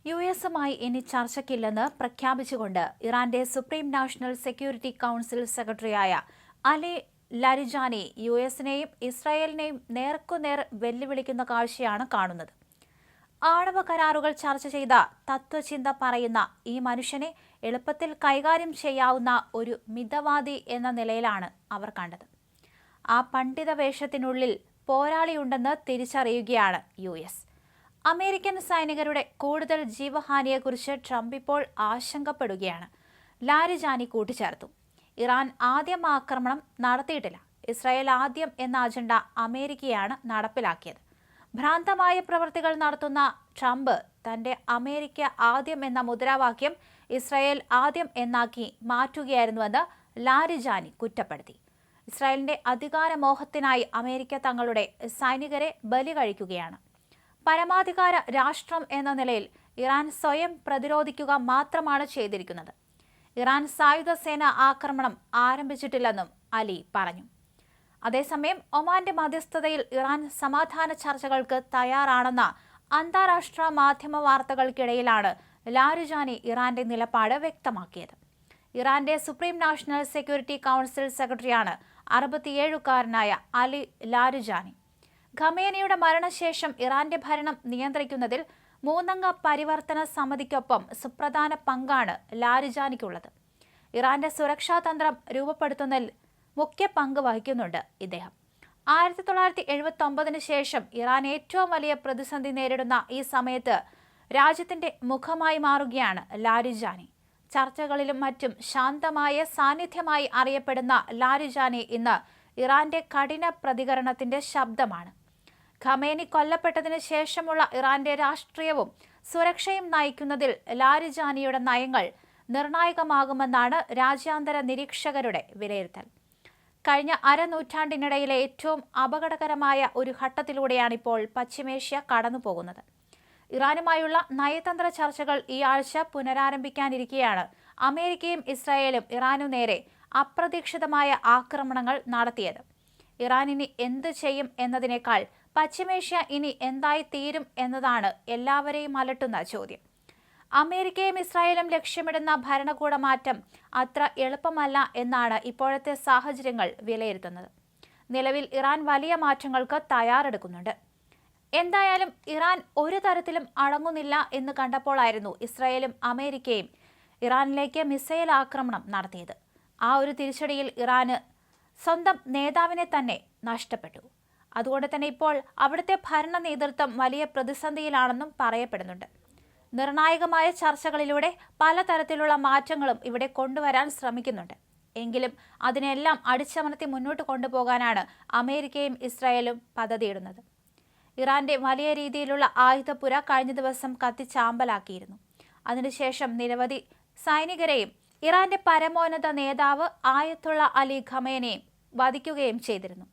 യുഎസുമായി ഇനി ചർച്ചയ്ക്കില്ലെന്ന് പ്രഖ്യാപിച്ചുകൊണ്ട് ഇറാന്റെ സുപ്രീം നാഷണൽ സെക്യൂരിറ്റി കൗൺസിൽ സെക്രട്ടറിയായ അലി ലാരിജാനി യുഎസിനെയും ഇസ്രായേലിനെയും നേർക്കുനേർ വെല്ലുവിളിക്കുന്ന കാഴ്ചയാണ് കാണുന്നത്. ആണവ കരാറുകൾ ചർച്ച ചെയ്ത തത്വചിന്ത പറയുന്ന ഈ മനുഷ്യനെ എളുപ്പത്തിൽ കൈകാര്യം ചെയ്യാവുന്ന ഒരു മിതവാദി എന്ന നിലയിലാണ് അവർ കണ്ടത്. ആ പണ്ഡിത വേഷത്തിനുള്ളിൽ പോരാളിയുണ്ടെന്ന് തിരിച്ചറിയുകയാണ് യുഎസ്. അമേരിക്കൻ സൈനികരുടെ കൂടുതൽ ജീവഹാനിയെക്കുറിച്ച് ട്രംപ് ഇപ്പോൾ ആശങ്കപ്പെടുകയാണ്. ലാരിജാനി കൂട്ടിച്ചേർത്തു. ഇറാൻ ആദ്യം ആക്രമണം നടത്തിയിട്ടില്ല. ഇസ്രായേൽ ആദ്യം എന്ന അജണ്ട അമേരിക്കയാണ് നടപ്പിലാക്കിയത്. ഭ്രാന്തമായ പ്രവൃത്തികൾ നടത്തുന്ന ട്രംപ് തന്റെ അമേരിക്ക ആദ്യം എന്ന മുദ്രാവാക്യം ഇസ്രായേൽ ആദ്യം എന്നാക്കി മാറ്റുകയായിരുന്നുവെന്ന് ലാരിജാനി കുറ്റപ്പെടുത്തി. ഇസ്രായേലിന്റെ അധികാരമോഹത്തിനായി അമേരിക്ക തങ്ങളുടെ സൈനികരെ ബലി കഴിക്കുകയാണ്. പരമാധികാര രാഷ്ട്രം എന്ന നിലയിൽ ഇറാൻ സ്വയം പ്രതിരോധിക്കുക മാത്രമാണ് ചെയ്തിരിക്കുന്നത്. ഇറാൻ സായുധ സേന ആക്രമണം ആരംഭിച്ചിട്ടില്ലെന്നും അലി പറഞ്ഞു. അതേസമയം ഒമാന്റെ മധ്യസ്ഥതയിൽ ഇറാൻ സമാധാന ചർച്ചകൾക്ക് തയ്യാറാണെന്ന അന്താരാഷ്ട്ര മാധ്യമ വാർത്തകൾക്കിടയിലാണ് ലാരിജാനി ഇറാന്റെ നിലപാട് വ്യക്തമാക്കിയത്. ഇറാന്റെ സുപ്രീം നാഷണൽ സെക്യൂരിറ്റി കൗൺസിൽ സെക്രട്ടറിയാണ് 67-കാരനായ അലി ലാരിജാനി. ഖമേനിയുടെ മരണശേഷം ഇറാന്റെ ഭരണം നിയന്ത്രിക്കുന്നതിൽ 3-അംഗ പരിവർത്തന സമിതിക്കൊപ്പം സുപ്രധാന പങ്കാണ് ലാരിജാനിക്കുള്ളത്. ഇറാന്റെ സുരക്ഷാ തന്ത്രം രൂപപ്പെടുത്തുന്നതിൽ മുഖ്യ പങ്ക് വഹിക്കുന്നുണ്ട് ഇദ്ദേഹം. 1979 ശേഷം ഇറാൻ ഏറ്റവും വലിയ പ്രതിസന്ധി നേരിടുന്ന ഈ സമയത്ത് രാജ്യത്തിന്റെ മുഖമായി മാറുകയാണ് ലാരിജാനി. ചർച്ചകളിലും മറ്റും ശാന്തമായ സാന്നിധ്യമായി അറിയപ്പെടുന്ന ലാരിജാനി ഇന്ന് ഇറാന്റെ കഠിന പ്രതികരണത്തിന്റെ ശബ്ദമാണ്. ഖമേനി കൊല്ലപ്പെട്ടതിന് ശേഷമുള്ള ഇറാന്റെ രാഷ്ട്രീയവും സുരക്ഷയും നയിക്കുന്നതിൽ ലാരിജാനിയുടെ നയങ്ങൾ നിർണായകമാകുമെന്നാണ് രാജ്യാന്തര നിരീക്ഷകരുടെ വിലയിരുത്തൽ. കഴിഞ്ഞ അരനൂറ്റാണ്ടിനിടയിലെ ഏറ്റവും അപകടകരമായ ഒരു ഘട്ടത്തിലൂടെയാണിപ്പോൾ പശ്ചിമേഷ്യ കടന്നുപോകുന്നത്. ഇറാനുമായുള്ള നയതന്ത്ര ചർച്ചകൾ ഈ ആഴ്ച പുനരാരംഭിക്കാനിരിക്കെയാണ് അമേരിക്കയും ഇസ്രായേലും ഇറാനു നേരെ അപ്രതീക്ഷിതമായ ആക്രമണങ്ങൾ നടത്തിയത്. ഇറാൻ ഇനി എന്ത് ചെയ്യും എന്നതിനേക്കാൾ പശ്ചിമേഷ്യ ഇനി എന്തായി തീരും എന്നതാണ് എല്ലാവരെയും അലട്ടുന്ന ചോദ്യം. അമേരിക്കയും ഇസ്രായേലും ലക്ഷ്യമിടുന്ന ഭരണകൂട മാറ്റം അത്ര എളുപ്പമല്ല എന്നാണ് ഇപ്പോഴത്തെ സാഹചര്യങ്ങൾ വിലയിരുത്തുന്നത്. നിലവിൽ ഇറാൻ വലിയ മാറ്റങ്ങൾക്ക് തയ്യാറെടുക്കുന്നുണ്ട്. എന്തായാലും ഇറാൻ ഒരു തരത്തിലും അടങ്ങുന്നില്ല എന്ന് കണ്ടപ്പോഴായിരുന്നു ഇസ്രായേലും അമേരിക്കയും ഇറാനിലേക്ക് മിസൈൽ ആക്രമണം നടത്തിയത്. ആ ഒരു തിരിച്ചടിയിൽ ഇറാന് സ്വന്തം നേതാവിനെ തന്നെ നഷ്ടപ്പെട്ടു. അതുകൊണ്ട് തന്നെ ഇപ്പോൾ അവിടുത്തെ ഭരണ നേതൃത്വം വലിയ പ്രതിസന്ധിയിലാണെന്നും പറയപ്പെടുന്നുണ്ട്. നിർണായകമായ ചർച്ചകളിലൂടെ പലതരത്തിലുള്ള മാറ്റങ്ങളും ഇവിടെ കൊണ്ടുവരാൻ ശ്രമിക്കുന്നുണ്ട്. എങ്കിലും അതിനെല്ലാം അടിച്ചമർത്തി മുന്നോട്ട് കൊണ്ടുപോകാനാണ് അമേരിക്കയും ഇസ്രായേലും പദ്ധതിയിടുന്നത്. ഇറാന്റെ വലിയ രീതിയിലുള്ള ആയുധപ്പുര കഴിഞ്ഞ ദിവസം കത്തിച്ചാമ്പലാക്കിയിരുന്നു. അതിനുശേഷം നിരവധി സൈനികരെയും ഇറാന്റെ പരമോന്നത നേതാവ് ആയത്തുള്ള അലി ഖമേനിയെയും വധിക്കുകയും ചെയ്തിരുന്നു.